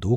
2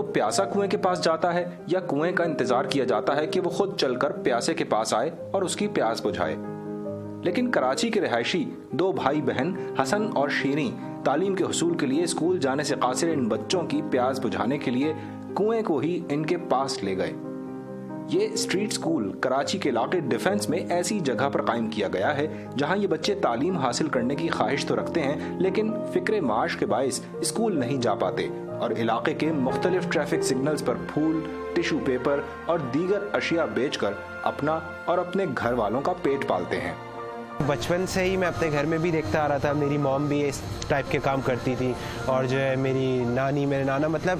تو پیاسا کنویں کے پاس جاتا ہے یا کنویں کا انتظار کیا جاتا ہے کہ وہ خود چل کر پیاسے کے پاس آئے اور اس کی پیاس بجھائے. لیکن کراچی کے رہائشی 2 بھائی بہن حسن اور شیریں تعلیم کے حصول کے لیے اسکول جانے سے قاصر ان بچوں کی پیاس بجھانے کے لیے کنویں کو ہی ان کے پاس لے گئے. یہ اسٹریٹ اسکول کراچی کے علاقے ڈیفنس میں ایسی جگہ پر قائم کیا گیا ہے جہاں یہ بچے تعلیم حاصل کرنے کی خواہش تو رکھتے ہیں لیکن فکر معاش کے باعث اسکول نہیں جا پاتے اور علاقے کے مختلف ٹریفک سگنلز پر پھول، ٹیشو پیپر اور دیگر اشیاء بیچ کر اپنا اور اپنے گھر والوں کا پیٹ پالتے ہیں. بچپن سے ہی میں اپنے گھر میں بھی دیکھتا آ رہا تھا. میری موم بھی اس ٹائپ کے کام کرتی تھی اور جو ہے میری نانی، میرے نانا، مطلب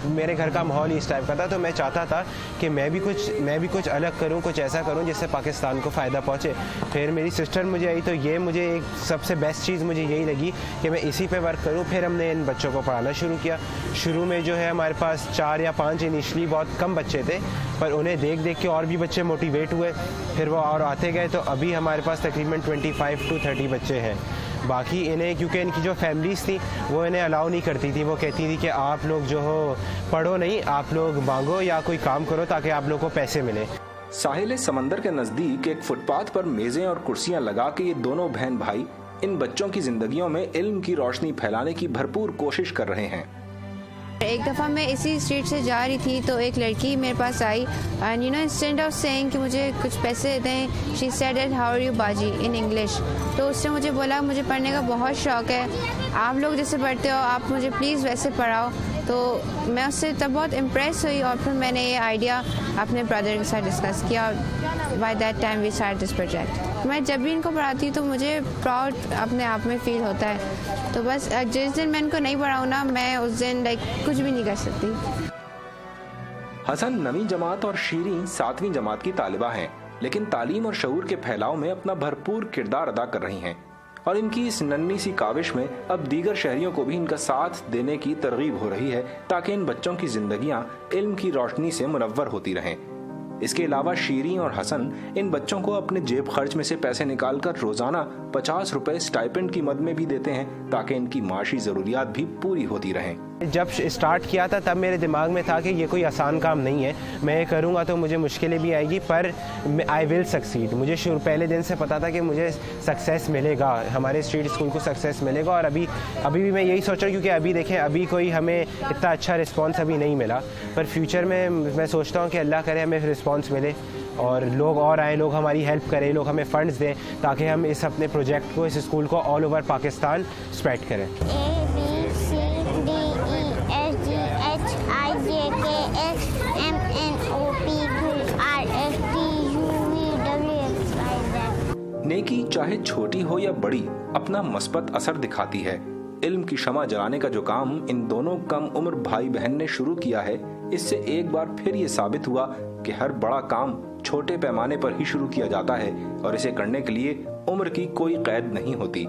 میرے گھر کا ماحول ہی اس ٹائپ کا تھا. تو میں چاہتا تھا کہ میں بھی کچھ الگ کروں، کچھ ایسا کروں جس سے پاکستان کو فائدہ پہنچے. پھر میری سسٹر مجھے آئی تو یہ مجھے ایک سب سے بیسٹ چیز مجھے یہی لگی کہ میں اسی پہ ورک کروں. پھر ہم نے ان بچوں کو پڑھانا شروع کیا. شروع میں جو ہے ہمارے پاس 4 یا 5 انیشلی بہت کم بچے تھے، پر انہیں دیکھ کے اور بھی بچے موٹیویٹ ہوئے. پھر وہ اور آتے گئے تو ابھی ہمارے پاس تقریباً 25 to 30 بچے ہیں. باقی انہیں کیونکہ ان کی جو فیملیز تھیں وہ انہیں الاؤ نہیں کرتی تھی. وہ کہتی تھی کہ آپ لوگ جو ہو پڑھو نہیں، آپ لوگ مانگو یا کوئی کام کرو تاکہ آپ لوگ کو پیسے ملے. ساحل سمندر کے نزدیک ایک فٹ پاتھ پر میزیں اور کرسیاں لگا کے یہ دونوں بہن بھائی ان بچوں کی زندگیوں میں علم کی روشنی پھیلانے کی بھرپور کوشش کر رہے ہیں. ایک دفعہ میں اسی اسٹریٹ سے جا رہی تھی تو ایک لڑکی میرے پاس آئی اینڈ انسٹینڈ آف سیئنگ کہ مجھے کچھ پیسے دیں، she said at how are you باجی ان انگلش. تو اس نے مجھے بولا مجھے پڑھنے کا بہت شوق ہے، آپ لوگ جیسے پڑھتے ہو آپ مجھے پلیز ویسے پڑھاؤ. تو میں اس سے تب بہت امپریس ہوئی اور پھر میں نے یہ آئیڈیا اپنے برادر کے ساتھ ڈسکس کیا. By that time we start this project. میں جب بھی ان کو پڑھاتی ہوں تو مجھے پراؤڈ اپنے آپ میں فیل ہوتا ہے. تو بس جس دن میں ان کو نہیں پڑھاؤں نا میں اس دن کچھ بھی نہیں کر سکتی. حسن 9ویں جماعت اور شیریں 7ویں جماعت کی طالبہ ہیں، لیکن تعلیم اور شعور کے پھیلاؤ میں اپنا بھرپور کردار ادا کر رہی ہیں اور ان کی اس ننھی سی کاوش میں اب دیگر شہریوں کو بھی ان کا ساتھ دینے کی ترغیب ہو رہی ہے تاکہ ان بچوں کی زندگیاں علم کی روشنی سے منور ہوتی رہیں. اس کے علاوہ شیریں اور حسن ان بچوں کو اپنے جیب خرچ میں سے پیسے نکال کر روزانہ 50 روپے سٹائپنڈ کی مد میں بھی دیتے ہیں تاکہ ان کی معاشی ضروریات بھی پوری ہوتی رہیں. جب اسٹارٹ کیا تھا تب میرے دماغ میں تھا کہ یہ کوئی آسان کام نہیں ہے، میں یہ کروں گا تو مجھے مشکلیں بھی آئے گی پر آئی ول سکسیڈ. مجھے پہلے دن سے پتا تھا کہ مجھے سکسیس ملے گا، ہمارے اسٹریٹ اسکول کو سکسیس ملے گا. اور ابھی بھی میں یہی سوچ رہا ہوں کیونکہ ابھی دیکھیں ابھی کوئی ہمیں اتنا اچھا رسپانس ابھی نہیں ملا، پر فیوچر میں سوچتا ہوں کہ اللہ کرے ہمیں رسپانس ملے اور لوگ اور آئیں، لوگ ہماری ہیلپ کریں، لوگ ہمیں فنڈز دیں تاکہ ہم اس اپنے پروجیکٹ کو، اس اسکول کو آل اوور پاکستان اسپریڈ کریں. نیکی چاہے چھوٹی ہو یا بڑی اپنا مثبت اثر دکھاتی ہے. علم کی شمع جلانے کا جو کام ان دونوں کم عمر بھائی بہن نے شروع کیا ہے، اس سے ایک بار پھر یہ ثابت ہوا کہ ہر بڑا کام چھوٹے پیمانے پر ہی شروع کیا جاتا ہے اور اسے کرنے کے لیے عمر کی کوئی قید نہیں ہوتی.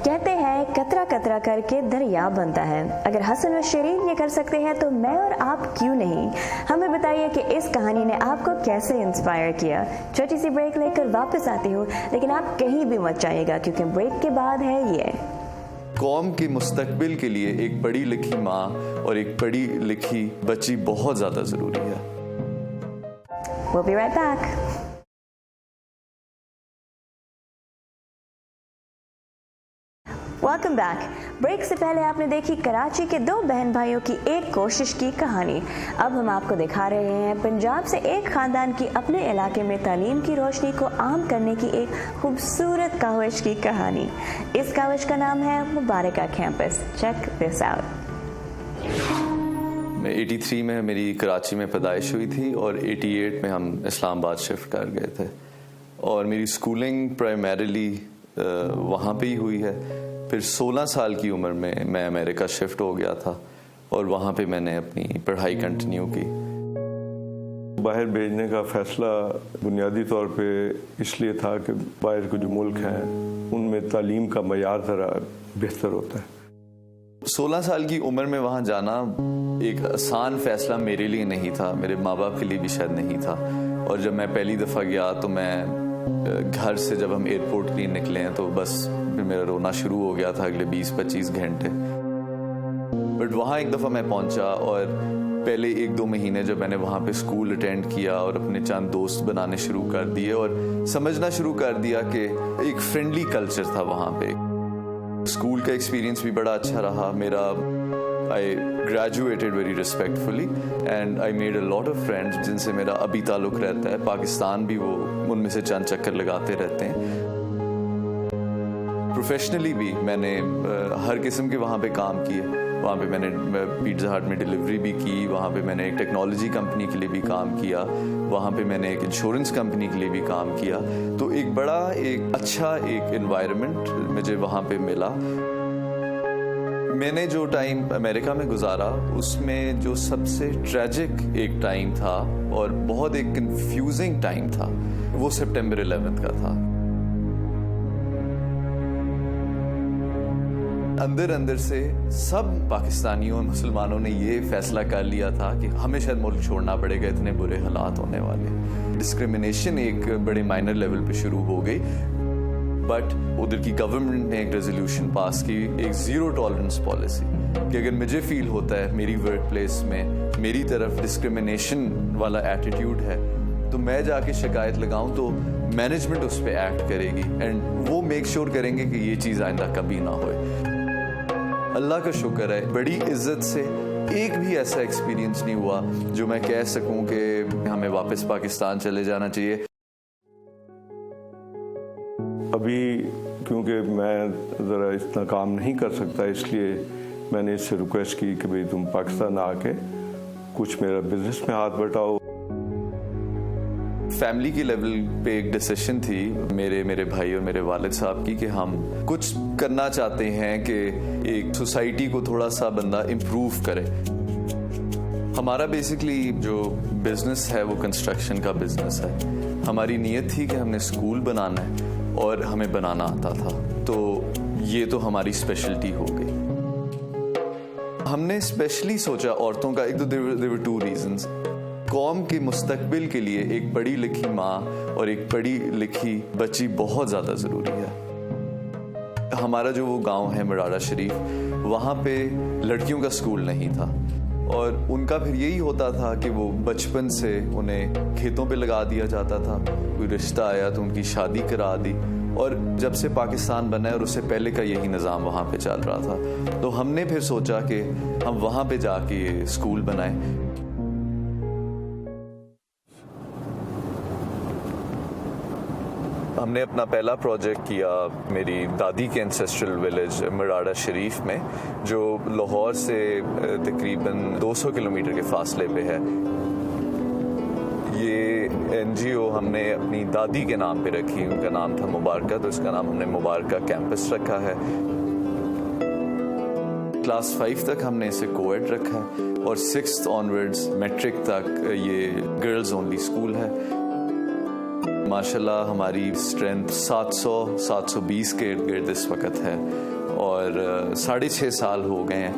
کہتے ہیں قطرہ قطرہ کر کے دریا بنتا ہے. اگر حسن اور شیریں یہ کر سکتے ہیں تو میں اور آپ کیوں نہیں؟ ہمیں بتائیے کہ اس کہانی نے آپ کو کیسے انسپائر کیا. چھوٹی سی بریک لے کر واپس آتی ہوں، لیکن آپ کہیں بھی مت جائیے گا کیونکہ بریک کے بعد ہے یہ. قوم کے مستقبل کے لیے ایک پڑھی لکھی ماں اور ایک پڑھی لکھی بچی بہت زیادہ ضروری ہے. We'll be right back. Welcome back. Break سے پہلے آپ نے دیکھی کراچی کے 2 بہن بھائیوں کی ایک کوشش کی کہانی. اب ہم آپ کو دکھا رہے ہیں پنجاب سے ایک خاندان کی اپنے علاقے میں تعلیم کی روشنی کو عام کرنے کی ایک خوبصورت کاوش کی کہانی. اس کاوش کا نام ہے مبارکہ کیمپس. Check this out. میں 83 میں میری کراچی میں پیدائش ہوئی تھی اور 88 میں ہم اسلام آباد شفٹ کر گئے تھے اور میری اسکولنگ پرائمریلی وہاں پہ ہی ہوئی ہے. پھر 16 سال کی عمر میں امریکہ شفٹ ہو گیا تھا اور وہاں پہ میں نے اپنی پڑھائی کنٹینیو کی. باہر بھیجنے کا فیصلہ بنیادی طور پہ اس لیے تھا کہ باہر کے جو ملک ہیں ان میں تعلیم کا معیار ذرا بہتر ہوتا ہے. 16 سال کی عمر میں وہاں جانا ایک آسان فیصلہ میرے لیے نہیں تھا، میرے ماں باپ کے لیے بھی شاید نہیں تھا. اور جب میں پہلی دفعہ گیا تو میں گھر سے جب ہم ایئرپورٹ کے لیے نکلے ہیں تو بس پھر میرا رونا شروع ہو گیا تھا اگلے 20-25 گھنٹے. بٹ وہاں ایک دفعہ میں پہنچا اور پہلے 1-2 مہینے جب میں نے وہاں پہ اسکول اٹینڈ کیا اور اپنے چند دوست بنانے شروع کر دیے اور سمجھنا شروع کر دیا کہ ایک فرینڈلی کلچر تھا وہاں پہ. اسکول کا ایکسپیرینس بھی بڑا اچھا رہا میرا. I graduated very respectfully and I made a lot of friends جن سے میرا ابھی تعلق رہتا ہے. پاکستان بھی وہ ان میں سے چند چکر لگاتے رہتے ہیں. پروفیشنلی بھی میں نے ہر قسم کے وہاں پہ کام کیے. وہاں پہ میں نے پیزا ہٹ میں ڈلیوری بھی کی, وہاں پہ میں نے ایک ٹیکنالوجی کمپنی کے لیے بھی کام کیا, وہاں پہ میں نے ایک انشورنس کمپنی کے لیے بھی کام کیا. تو ایک بڑا ایک اچھا ایک انوائرمنٹ مجھے وہاں پہ ملا. میں نے جو ٹائم امریکہ میں گزارا اس میں جو سب سے ٹریجک ایک ٹائم تھا اور بہت ایک کنفیوزنگ ٹائم تھا وہ سپٹمبر 11 کا تھا. اندر سے سب پاکستانیوں اور مسلمانوں نے یہ فیصلہ کر لیا تھا کہ ہمیں شاید ملک چھوڑنا پڑے گا, اتنے برے حالات ہونے والے. ڈسکریمنیشن ایک بڑے مائنر لیول پہ شروع ہو گئی. بٹ ادھر کی گورنمنٹ نے ایک ریزولوشن پاس کی, ایک زیرو ٹالرنس پالیسی, کہ اگر مجھے فیل ہوتا ہے میری ورک پلیس میں میری طرف ڈسکریمنیشن والا ایٹیٹیوڈ ہے تو میں جا کے شکایت لگاؤں تو مینجمنٹ اس پہ ایکٹ کرے گی اینڈ وہ میک شور کریں گے کہ یہ چیز آئندہ کبھی نہ ہوئے. اللہ کا شکر ہے بڑی عزت سے ایک بھی ایسا ایکسپیرینس نہیں ہوا جو میں کہہ سکوں کہ ہمیں واپس پاکستان چلے جانا چاہیے. ابھی کیونکہ میں ذرا اتنا کام نہیں کر سکتا اس لیے میں نے اس سے ریکویسٹ کی کہ بھئی تم پاکستان آ کے کچھ میرا بزنس میں ہاتھ بٹاؤ. فیملی کی لیول پہ ایک ڈیسیشن تھی میرے بھائی اور میرے والد صاحب کی کہ ہم کچھ کرنا چاہتے ہیں کہ ایک سوسائٹی کو تھوڑا سا بندہ امپروو کرے. ہمارا بیسکلی جو بزنس ہے وہ کنسٹرکشن کا بزنس ہے. ہماری نیت تھی کہ ہم نے اسکول بنانا ہے اور ہمیں بنانا آتا تھا, تو یہ تو ہماری اسپیشلٹی ہو گئی. ہم نے اسپیشلی سوچا عورتوں کا, ایک تو there were 2 reasons. قوم کے مستقبل کے لیے ایک پڑھی لکھی ماں اور ایک پڑھی لکھی بچی بہت زیادہ ضروری ہے. ہمارا جو وہ گاؤں ہے مراڑا شریف, وہاں پہ لڑکیوں کا اسکول نہیں تھا اور ان کا پھر یہی ہوتا تھا کہ وہ بچپن سے انہیں کھیتوں پہ لگا دیا جاتا تھا. کوئی رشتہ آیا تو ان کی شادی کرا دی, اور جب سے پاکستان بنا ہے اور اس سے پہلے کا یہی نظام وہاں پہ چل رہا تھا. تو ہم نے پھر سوچا کہ ہم وہاں پہ جا کے یہ اسکول بنائیں. ہم نے اپنا پہلا پروجیکٹ کیا میری دادی کے انسیسٹرل ولیج مراڑا شریف میں, جو لاہور سے تقریباً 200 کلومیٹر کے فاصلے پہ ہے. یہ NGO ہم نے اپنی دادی کے نام پہ رکھی, ان کا نام تھا مبارکہ, تو اس کا نام ہم نے مبارکہ کیمپس رکھا ہے. کلاس 5 تک ہم نے اسے کویڈ رکھا ہے اور 6th آنورڈز میٹرک تک یہ گرلز اونلی اسکول ہے. ماشاءاللہ ہماری اسٹرینتھ 720 کے ارد گرد اس وقت ہے اور 6.5 سال ہو گئے ہیں.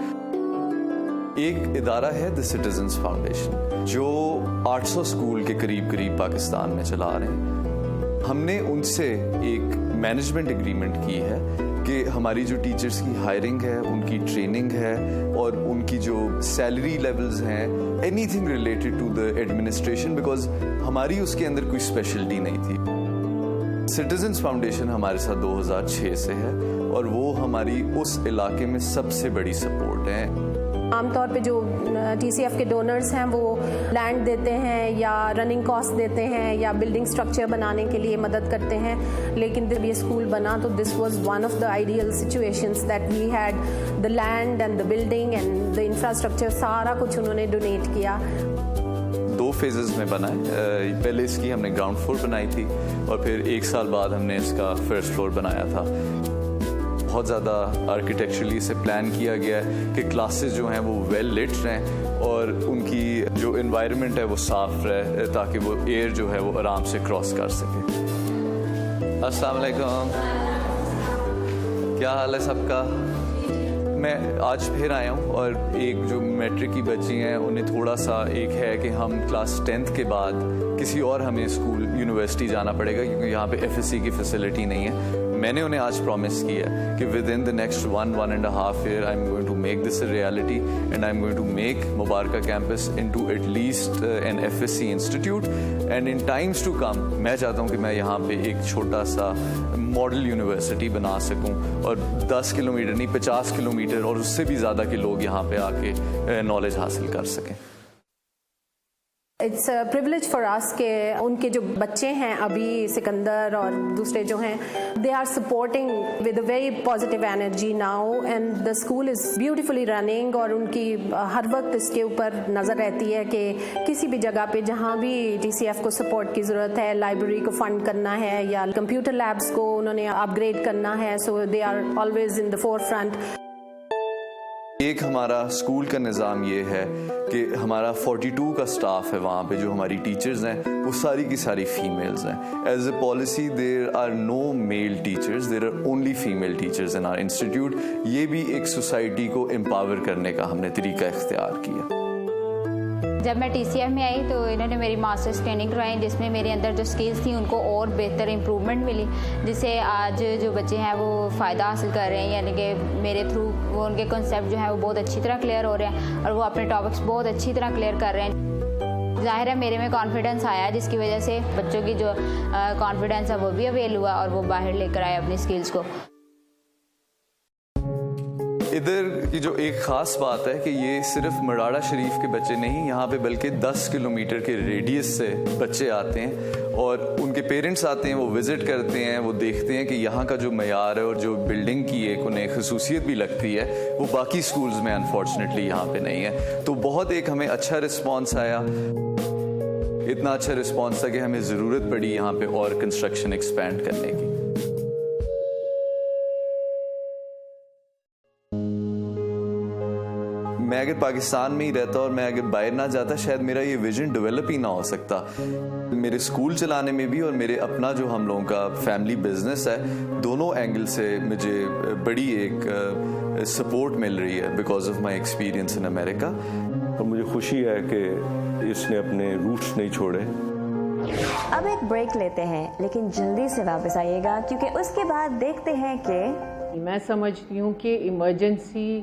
ایک ادارہ ہے دی سٹیزنز فاؤنڈیشن جو 800 اسکول کے قریب پاکستان میں چلا رہے ہیں. ہم نے ان سے ایک مینجمنٹ اگریمنٹ کی ہے کہ ہماری جو ٹیچرز کی ہائرنگ ہے, ان کی ٹریننگ ہے اور ان کی جو سیلری لیولز ہیں, anything related to the administration, because ہماری اس کے اندر کوئی اسپیشلٹی نہیں تھی. سٹیزنز فاؤنڈیشن ہمارے ساتھ 2006 سے ہے اور وہ ہماری اس علاقے میں سب سے بڑی سپورٹ ہے. عام طور پہ جو TCF کے ڈونرز ہیں وہ لینڈ دیتے ہیں یا رننگ کاسٹ دیتے ہیں یا بلڈنگ سٹرکچر بنانے کے لیے مدد کرتے ہیں, لیکن جب یہ اسکول بنا تو this was one of the ideal situations that we had the land and the building and the infrastructure, سارا کچھ انہوں نے ڈونیٹ کیا. 2 فیزز میں بنا ہے. پہلے اس کی ہم نے گراؤنڈ فلور بنائی تھی اور پھر 1 سال بعد ہم نے اس کا فرسٹ فلور بنایا تھا. بہت زیادہ آرکیٹیکچرلی اسے پلان کیا گیا ہے کہ کلاسز جو ہیں وہ ویل لٹ رہیں اور ان کی جو انوائرمنٹ ہے وہ صاف رہے تاکہ وہ ایئر جو ہے وہ آرام سے کراس کر سکے. السلام علیکم, کیا حال ہے سب کا؟ میں آج پھر آیا ہوں اور ایک جو میٹرک کی بچی ہیں انہیں تھوڑا سا ایک ہے کہ ہم کلاس 10th کے بعد کسی اور ہمیں اسکول یونیورسٹی جانا پڑے گا کیونکہ یہاں پہ FSC کی فیسلٹی نہیں ہے. میں نے انہیں آج پرومس کیا ہے کہ with in the next 1.5 year I am going to make this a reality and I am going to make Mubaraka campus into at least an FSC institute. And in times to come میں چاہتا ہوں کہ میں یہاں پہ ایک چھوٹا سا ماڈل یونیورسٹی بنا سکوں اور 10 کلومیٹر نہیں 50 کلومیٹر اور اس سے بھی زیادہ کے لوگ یہاں پہ آ کے نالج حاصل کر سکیں. اٹس اے پریولیج فار اس کہ ان کے جو بچے ہیں ابھی سکندر اور دوسرے جو ہیں they are supporting with a very positive energy now and the school is beautifully running. اور ان کی ہر وقت اس کے اوپر نظر رہتی ہے کہ کسی بھی جگہ پہ جہاں بھی TCF کو سپورٹ کی ضرورت ہے, لائبریری کو فنڈ کرنا ہے یا کمپیوٹر لیبس کو انہوں نے اپ گریڈ کرنا ہے, so they are always in the forefront. ایک ہمارا اسکول کا نظام یہ ہے کہ ہمارا 42 کا سٹاف ہے وہاں پہ, جو ہماری ٹیچرز ہیں وہ ساری کی ساری فیمیلز ہیں. As a policy there are no male teachers, there are only female teachers in our institute. یہ بھی ایک سوسائٹی کو امپاور کرنے کا ہم نے طریقہ اختیار کیا. جب میں TCF میں آئی تو انہوں نے میری ماسٹرز ٹریننگ کروائی جس میں میرے اندر جو سکلز تھیں ان کو اور بہتر امپرومنٹ ملی, جس سے آج جو بچے ہیں وہ فائدہ حاصل کر رہے ہیں. یعنی کہ میرے تھرو وہ ان کے کنسیپٹ جو ہیں وہ بہت اچھی طرح کلیئر ہو رہے ہیں اور وہ اپنے ٹاپکس بہت اچھی طرح کلیئر کر رہے ہیں. ظاہر ہے میرے میں کانفیڈنس آیا جس کی وجہ سے بچوں کی جو کانفیڈنس ہے وہ بھی اویل ہوا اور وہ باہر لے کر آئے اپنی سکلز کو. ادھر کی جو ایک خاص بات ہے کہ یہ صرف مراڑہ شریف کے بچے نہیں, یہاں پہ بلکہ 10 کلومیٹر کے ریڈیس سے بچے آتے ہیں اور ان کے پیرنٹس آتے ہیں, وہ وزٹ کرتے ہیں, وہ دیکھتے ہیں کہ یہاں کا جو معیار ہے اور جو بلڈنگ کی ایک انہیں خصوصیت بھی لگتی ہے وہ باقی سکولز میں انفارچونیٹلی یہاں پہ نہیں ہے. تو بہت ایک ہمیں اچھا رسپانس آیا, اتنا اچھا رسپانس تھا کہ ہمیں ضرورت پڑی یہاں پہ اور کنسٹرکشن ایکسپینڈ کرنے کی. میں اگر پاکستان میں ہی رہتا اور میں اگر باہر نہ جاتا شاید میرا یہ ویژن ڈیولپ ہی نہ ہو سکتا. میرے اسکول چلانے میں بھی اور میرے اپنا جو ہم لوگوں کا فیملی بزنس ہے, دونوں اینگل سے مجھے بڑی ایک سپورٹ مل رہی ہے بیکاز آف مائی ایکسپیرینس ان امریکہ. اور مجھے خوشی ہے کہ اس نے اپنے روٹس نہیں چھوڑے. اب ایک بریک لیتے ہیں لیکن جلدی سے واپس آئیے گا کیونکہ اس کے بعد دیکھتے ہیں کہ میں سمجھتی ہوں کہ ایمرجنسی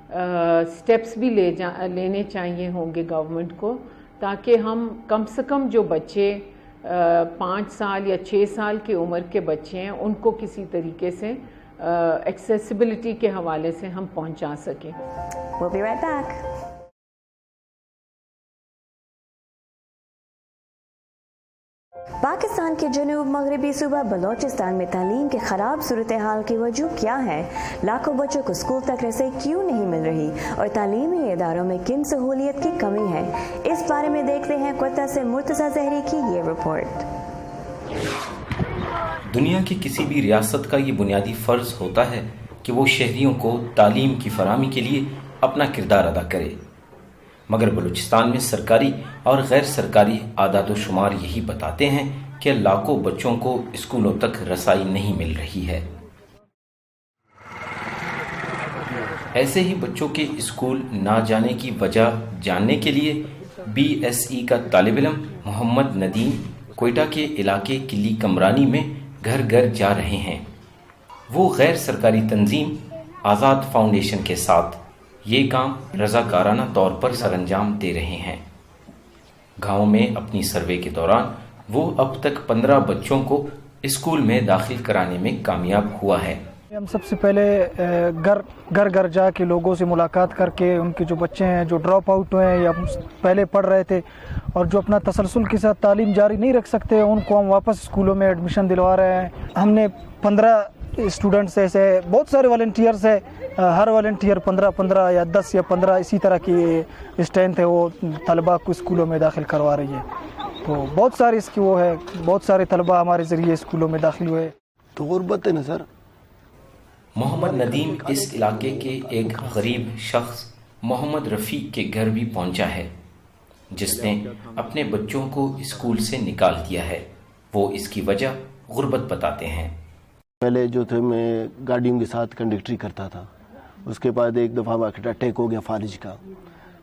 سٹیپس بھی لینے چاہیے ہوں گے گورنمنٹ کو, تاکہ ہم کم سے کم جو بچے 5 سال یا 6 سال کی عمر کے بچے ہیں ان کو کسی طریقے سے ایکسیسیبلٹی کے حوالے سے ہم پہنچا سکیں. We'll be right back. Pakistan کے جنوب مغربی صوبہ بلوچستان میں تعلیم کے خراب صورتحال کی وجہ کیا ہے؟ لاکھوں بچوں کو اسکول تک رسائی کیوں نہیں مل رہی اور تعلیمی اداروں میں کن سہولیت کی کمی ہے؟ اس بارے میں دیکھتے ہیں کوئٹہ سے مرتضیٰ زہری کی یہ رپورٹ. دنیا کی کسی بھی ریاست کا یہ بنیادی فرض ہوتا ہے کہ وہ شہریوں کو تعلیم کی فراہمی کے لیے اپنا کردار ادا کرے, مگر بلوچستان میں سرکاری اور غیر سرکاری اعداد و شمار یہی بتاتے ہیں کہ لاکھوں بچوں کو اسکولوں تک رسائی نہیں مل رہی ہے. ایسے ہی بچوں کے اسکول نہ جانے کی وجہ جاننے کے لیے BSE کا طالب علم محمد ندیم کوئٹہ کے علاقے کلی کمرانی میں گھر گھر جا رہے ہیں. وہ غیر سرکاری تنظیم آزاد فاؤنڈیشن کے ساتھ یہ کام رضاکارانہ طور پر سر انجام دے رہے ہیں. گاؤں میں اپنی سروے کے دوران وہ اب تک 15 بچوں کو اسکول میں داخل کرانے میں کامیاب ہوا ہے. ہم سب سے پہلے گھر گھر جا کے لوگوں سے ملاقات کر کے ان کے جو بچے ہیں جو ڈراپ آؤٹ ہوئے ہیں یا پہلے پڑھ رہے تھے اور جو اپنا تسلسل کے ساتھ تعلیم جاری نہیں رکھ سکتے ان کو ہم واپس اسکولوں میں ایڈمیشن دلوا رہے ہیں. ہم نے 15 اسٹوڈنٹس ایسے بہت سارے والنٹیئرس ہیں, ہر والنٹیئر 15 یا 10 یا 15 اسی طرح کی اسٹرینتھ ہے, وہ طلباء کو اسکولوں میں داخل کروا رہی ہے. تو بہت ساری اس کی وہ ہے, بہت سارے طلباء ہمارے ذریعے اسکولوں میں داخل ہوئے. تو غربت ہے نا سر. محمد ندیم اس علاقے کے ایک غریب شخص محمد رفیق کے گھر بھی پہنچا ہے جس نے اپنے بچوں کو اسکول سے نکال دیا ہے. وہ اس کی وجہ غربت بتاتے ہیں. پہلے جو تھے میں گاڑیوں کے ساتھ کنڈکٹری کرتا تھا, اس کے بعد ایک دفعہ اٹیک ہو گیا فالج کا,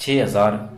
6,000